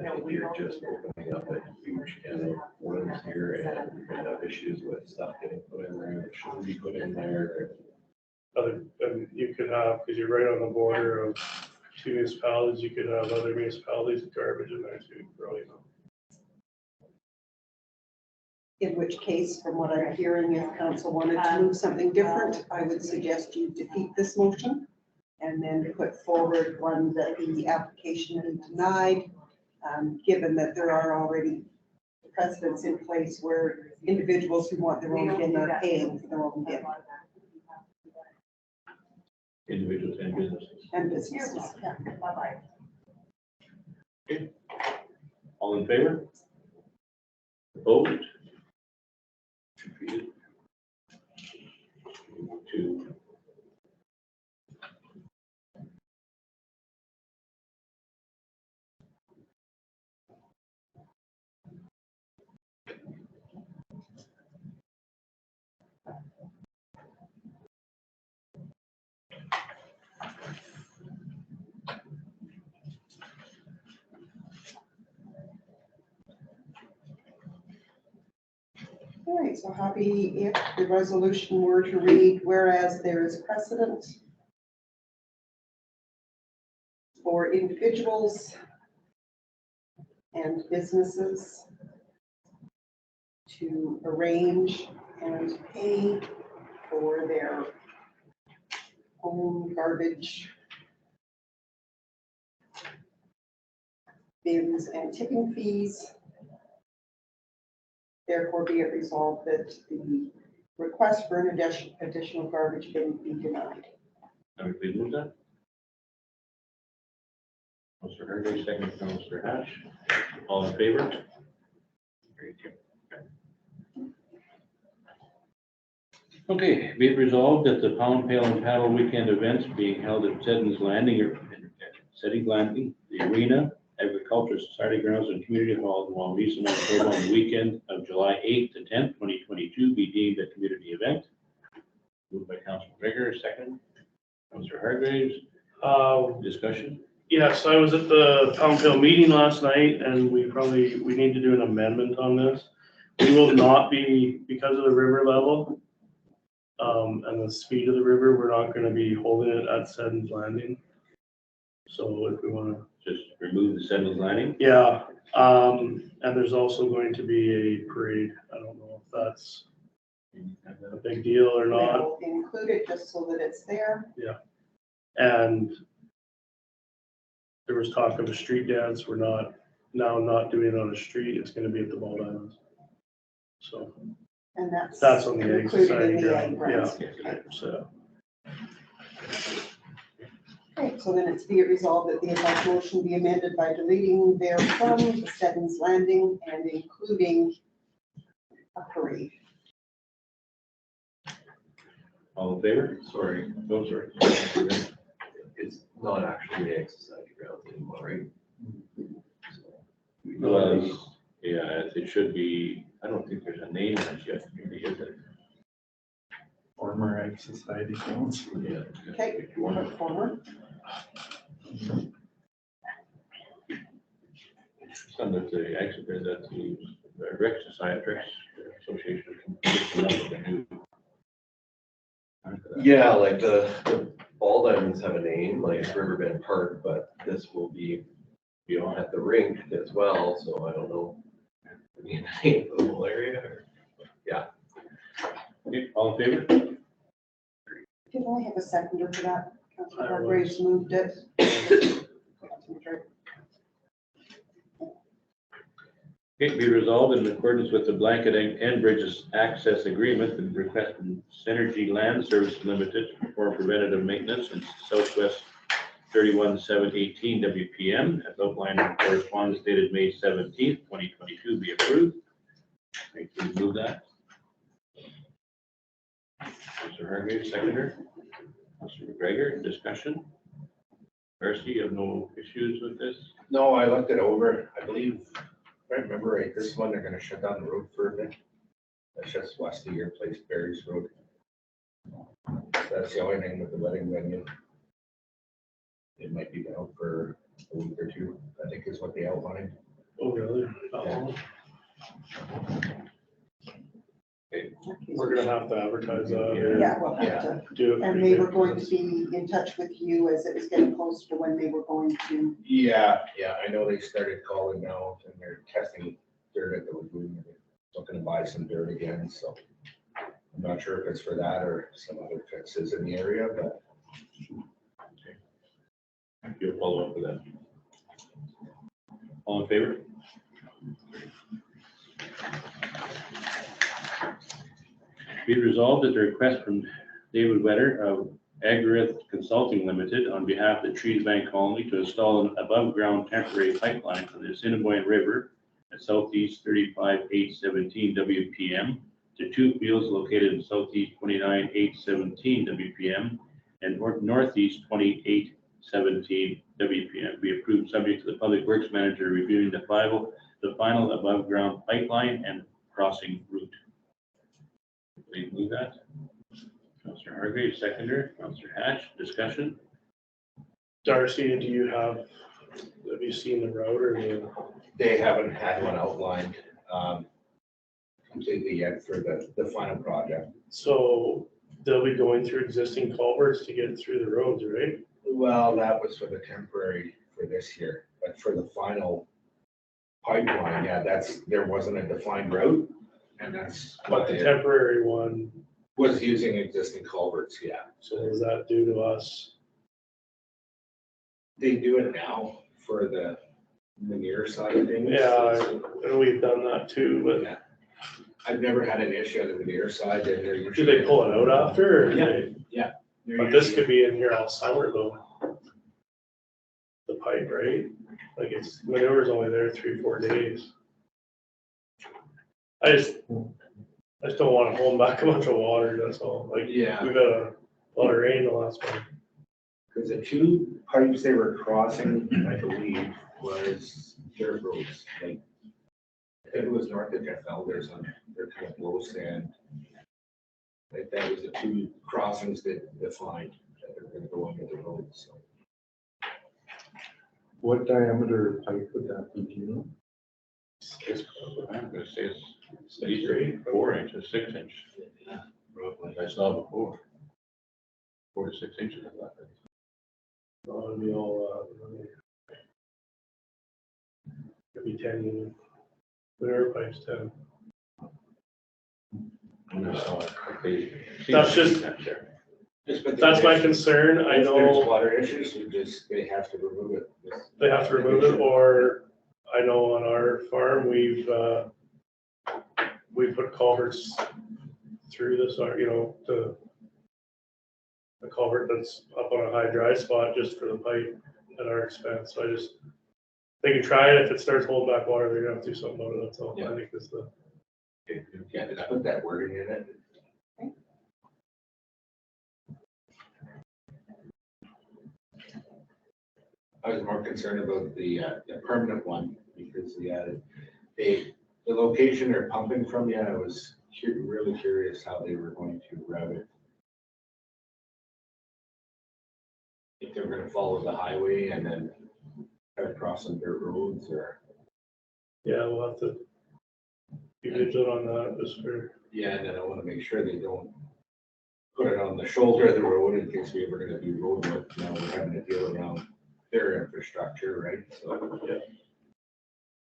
think you're just opening up a huge can of worms here, and you're gonna have issues with stuff getting put in there that shouldn't be put in there. And you could have, because you're right on the border of 2 municipalities, you could have other municipalities with garbage in there too, probably. In which case, from what I'm hearing, if council wanted to move something different, I would suggest you defeat this motion and then put forward one that the application is denied, given that there are already precedents in place where individuals who want their own bin are paying for their own bin. Individuals and businesses. And businesses, yeah. Okay. All in favor? Opposed? Defeated. To All right, so happy if the resolution were to read, whereas there is precedent for individuals and businesses to arrange and pay for their own garbage bins and tipping fees. Therefore, be it resolved that the request for an additional garbage bin be denied. Can we please move that? Mr. Hargreaves, second by Mr. Hatch. All in favor? Great. Okay, be it resolved that the Pound Pail and Paddle Weekend events being held at Seddon's Landing, the Arena, Agricultural Society Grounds and Community Hall in Wawanesa, Manitoba on the weekend of July 8th to 10th, 2022 be deemed a community event. Moved by Councilor McGregor, second. Councilor Hargreaves, discussion? Yes, I was at the Pound Pail meeting last night, and we need to do an amendment on this. We will not be, because of the river level, and the speed of the river, we're not gonna be holding it at Seddon's Landing. So if we wanna, Just remove the Seddon's Landing? yeah, and there's also going to be a parade. I don't know if that's a big deal or not. We'll include it just so that it's there. And there was talk of a street dance. We're not doing it on a street. It's gonna be at the Bald Islands. So And that's on the Ag included Society in the ground. ag grounds. Yeah, so. Okay, so then it's be it resolved that the above motion be amended by deleting therefrom the Seddon's Landing and including a parade. All in favor? Sorry, No, sorry. it's not actually the Ag Society grounds anymore, right? Well, yeah, it should be, I don't think there's a name on it yet, maybe is it? Former Ag Society grounds. Yeah. Okay, move forward. It's under the exhibit that the Rec Society, Rec Association. Come up with a new- Yeah, like the Ball Diamonds have a name, like Riverbend Park, but this will be beyond at the rink as well, so I don't know. I mean, name for the whole area or, Okay, all in favor? Did I have a seconder for that? Councilor I Hargreaves moved it. Okay, be resolved in accordance with the Blanket and Bridges Access Agreement and request from Synergy Land Services Limited to perform preventative maintenance in Southwest 31-718 WPM as outlined in correspondence dated May 17th, 2022 be approved. Thank you. Move that. Mr. Hargreaves, seconder. Mr. McGregor, discussion. Darcy, you have no issues with this? No, I looked it over. I believe, if I remember right, this one, they're gonna shut down the road for a bit. That's just west of your place, Berry's Road. That's the only thing with the wedding venue. It might be down for a week or two, I think is what they outlined. Oh, really? That long? We're gonna have to advertise that. Yeah, we'll have to. Do it. And they were going to be in touch with you as it was getting close to when they were going to. Yeah, I know they started calling now and they're testing dirt at the lagoon. They're looking to buy some dirt again, so. I'm not sure if it's for that or some other fixes in the area, but You'll follow up with that. All in favor? Be it resolved that the request from David Wetter of Agrith Consulting Limited on behalf of the Trees Bank Colony to install an above-ground temporary pipeline from the Assiniboine River at southeast 35-817 WPM to two fields located in southeast 29-817 WPM and northeast 28-17 WPM be approved subject to the Public Works Manager reviewing the final above-ground pipeline and crossing route. Please move that. Councilor Hargreaves, seconder. Councilor Hatch, discussion. Darcy, have you seen the route or the? they haven't had one outlined. completely yet for the final project. So they'll be going through existing culverts to get through the roads, right? Well, that was for the temporary for this year, but for the final pipeline, yeah, there wasn't a defined route. And that's But what the it temporary one, was using existing culverts, yeah. so what does that do to us? They do it now for the near side of things. Yeah, and we've done that too, but Yeah. I've never had an issue on the near side, and they're do usually. they pull it out after? Or do Yeah. they- they're But this usually- could be in here all summer though. The pipe, right? Like it's, maneur's only there 3-4 days. I just don't wanna hold back a bunch of water, that's all. Like, Yeah, we got a lot of rain the last one. because the two pipes they were crossing, I believe, was dirt roads, like, I think it was north of Jeff Elders on their kind of low sand. Like, that was the two crossings that defined that they're gonna go under the road, so. What diameter pipe would that be, do you know? I'm gonna say it's these are 4 inches, 6 inch. Roughly. I saw before. 4 to 6 inches. I thought. It'll be all, it'll be 10 unit. Manure pipes 10. And I saw it, they- That's just- That's my concern. I If there's know water issues, they have to remove it. they have to remove it, or I know on our farm, we put culverts through this, the culvert that's up on a high dry spot just for the pipe at our expense. So they can try it. If it starts holding back water, they're gonna have to do something about it. That's all. I think is the. Yeah, just put that wording in it. I was more concerned about the permanent one because the location they're pumping from, yeah, I was really curious how they were going to route it. If they were gonna follow the highway and then cut across some dirt roads or. Yeah, we'll have to be vigilant on that, just for, Yeah, and then I want to make sure they don't put it on the shoulder of the road in case we ever gonna do road work, you know, we're having to deal around their infrastructure, right? So, yeah.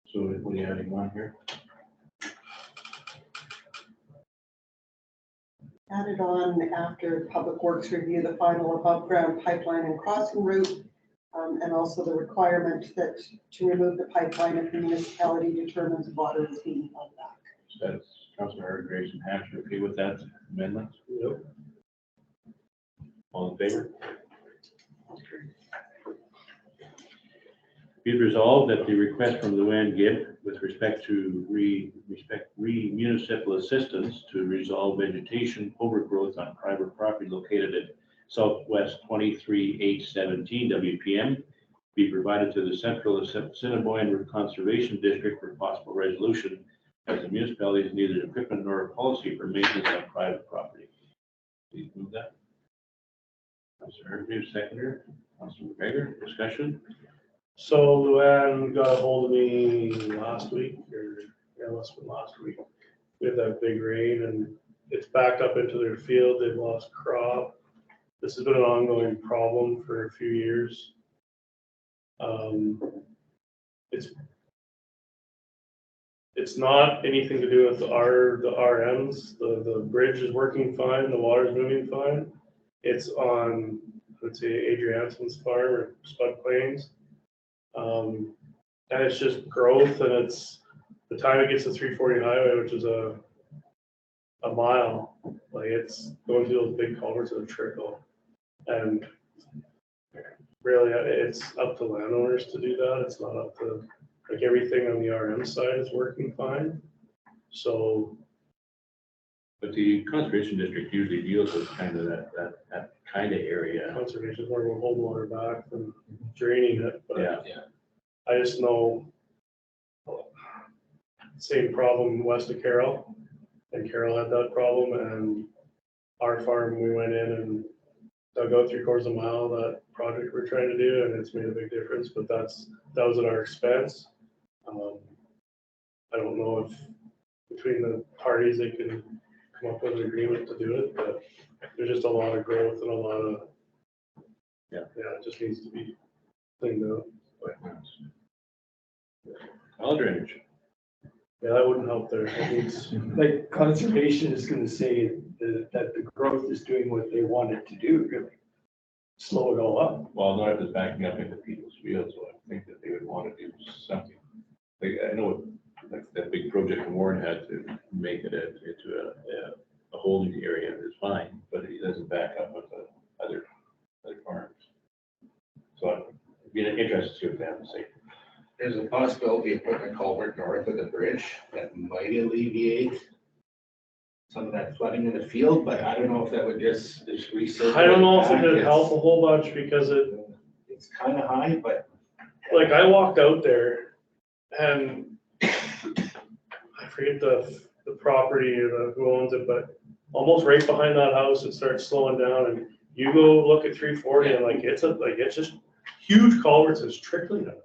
So what are you adding on here? Added on after Public Works review the final above-ground pipeline and crossing route, and also the requirement that to remove the pipeline if the municipality determines water is being held back. That's Councilor Grace and Hampshire, okay with that amendment? Yep. All in favor? Be it resolved that the request from Luann Gibb with respect to municipal assistance to resolve vegetation overgrowth on private property located at Southwest 23817 WPM be provided to the Central Assiniboine Conservation District for possible resolution, as the municipality has neither equipment nor a policy for maintenance on private property. Please move that. Councilor Hervey, seconder. Councilor McGregor, discussion. So Luann got a hold of me last week, it must have been last week. We had that big rain and it's backed up into their field. They've lost crop. This has been an ongoing problem for a few years. It's not anything to do with the RMs. The bridge is working fine. The water's moving fine. It's on, let's say, Adrianson's farm or Spud Plains. And it's just growth, and it's the time it gets to 340 highway, which is a mile, like it's going through those big culverts that trickle. And really, it's up to landowners to do that. It's not up to, like, everything on the RM side is working fine. So, But the conservation district usually deals with kind of that kind of area. conservation is where we're holding water back and draining it, but Yeah. I just know same problem west of Carroll, and Carroll had that problem, and our farm, we went in and dug out 3/4 of a mile, that project we're trying to do, and it's made a big difference, but that was at our expense. I don't know if between the parties, they can come up with an agreement to do it, but there's just a lot of growth and a lot of, Yeah. it just needs to be cleaned up. All drainage. Yeah, that wouldn't help there. It needs, Like conservation is gonna say that the growth is doing what they want it to do, really. Slow it all up. Well, not if it's backing up into people's fields, so I think that they would want to do something. Like, I know, like, that big project in Warren had to make it into a holding area is fine, but it doesn't back up with the other farms. So it'd be interesting to see what they have to say. There's a possibility of putting a culvert north of the bridge that might alleviate some of that flooding in the field, but I don't know if that would just recirculate. I don't know if it back. would help a whole bunch because It's kind of high, but. like I walked out there and I forget the property or who owns it, but almost right behind that house, it starts slowing down and you go look at 340 and it's just huge culverts that's trickling out.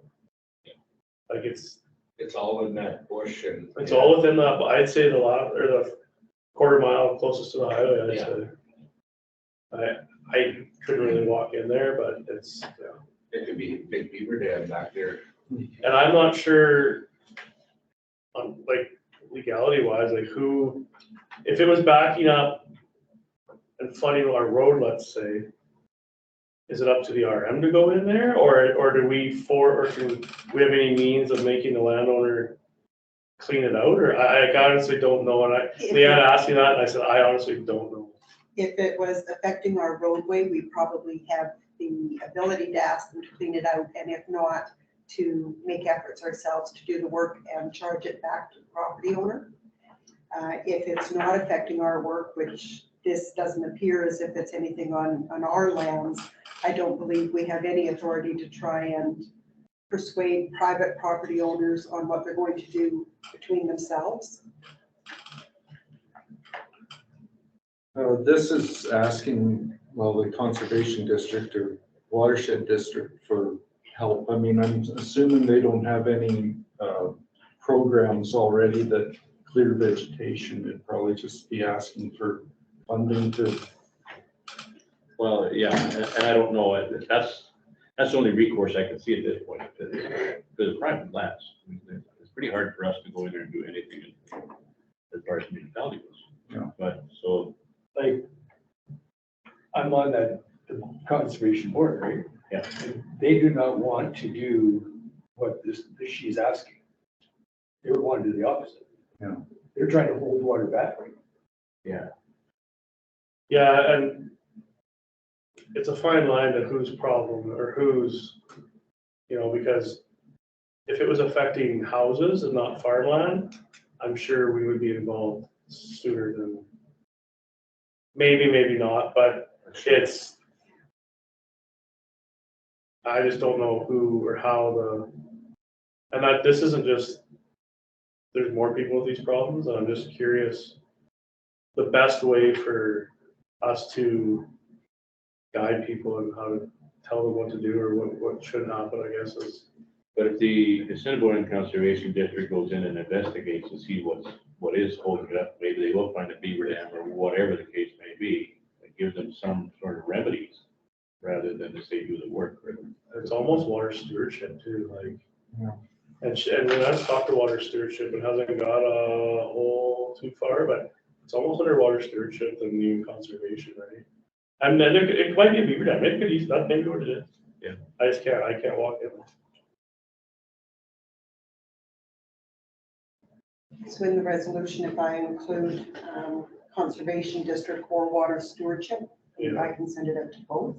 Like it's all in that bush and. It's all within that, I'd say the quarter mile closest to the highway, I'd say. I couldn't really walk in there, but it's, It could be a big beaver dam back there. and I'm not sure on like legality wise, like who, if it was backing up and flooding our road, let's say, is it up to the RM to go in there or do we do we have any means of making the landowner clean it out? Or I honestly don't know. And Leanne asked me that and I said, I honestly don't know. If it was affecting our roadway, we probably have the ability to ask them to clean it out, and if not, to make efforts ourselves to do the work and charge it back to the property owner. If it's not affecting our work, which this doesn't appear as if it's anything on our lands, I don't believe we have any authority to try and persuade private property owners on what they're going to do between themselves. This is asking, well, the conservation district or watershed district for help. I mean, I'm assuming they don't have any programs already that clear vegetation. It'd probably just be asking for funding to. Well, yeah, and I don't know, that's the only recourse I can see at this point, because private lands, I mean, it's pretty hard for us to go in there and do anything as far as municipality goes. Yeah. But, so, Like, I'm on the conservation board, right? Yeah. And they do not want to do what she's asking. They would want to do the opposite. Yeah. They're trying to hold water back. yeah, Yeah, and it's a fine line to whose problem or whose, because if it was affecting houses and not farmland, I'm sure we would be involved sooner than, maybe not, but I just don't know who or how and that this isn't just, there's more people with these problems, and I'm just curious, the best way for us to guide people and how to tell them what to do or what should happen, I guess, is. but if the Assiniboine Conservation District goes in and investigates and see what is holding it up, maybe they will find a beaver dam or whatever the case may be, that gives them some sort of remedies, rather than to say do the work for them. It's almost water stewardship too, like. Yeah. And when I've talked to water stewardship, it hasn't got a whole too far, but it's almost under water stewardship than even conservation, right? And then it might be a beaver dam, it could use that, maybe what it is. Yeah. I can't walk in. So in the resolution, if I include conservation district or water stewardship, I can send it out to both.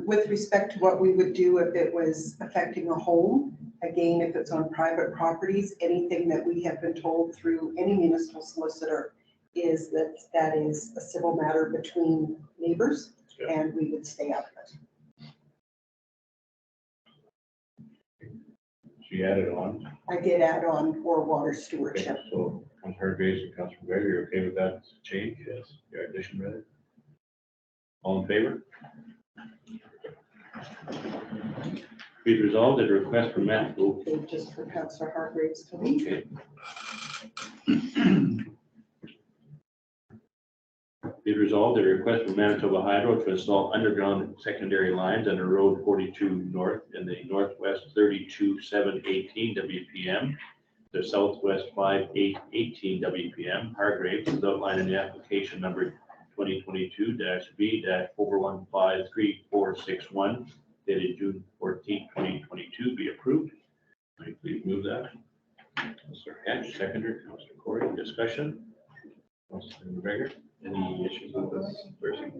With respect to what we would do if it was affecting a home, again, if it's on private properties, anything that we have been told through any municipal solicitor is that is a civil matter between neighbors, and we would stay out of it. She added on. I did add on for water Okay, stewardship. so Councilor Graves and Councilor Gregory, you're okay with that change? Yes. Your addition, rather? All in favor? Be it resolved that a request from Matt. Just for Councillor Hargraves to leave. Okay. Be resolved that a request from Manitoba Hydro to install underground secondary lines under Road 42 North in the northwest 32,718 WPM, the southwest 5818 WPM, Hargrave, is outlined in the application number 2022-B-4153461, dated June 14, 2022, be approved. Can I please move that? Councillor Hatch, seconder, Councillor Corey, discussion. Councillor McGregor, any issues with this person?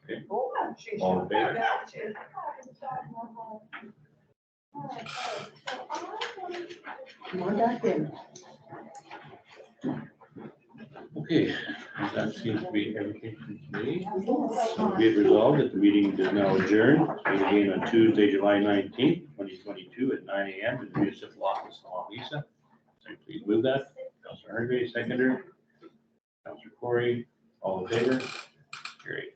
Okay, all in favor? Come on back in. Okay, that seems to be everything from today. Be it resolved that the meeting is now adjourned. Meet again on Tuesday, July 19th, 2022 at 9 a.m. in the municipal office in Wawanesa. So please move that. Councillor Hargreaves, seconder. Councillor Corey, all in favor? Carried.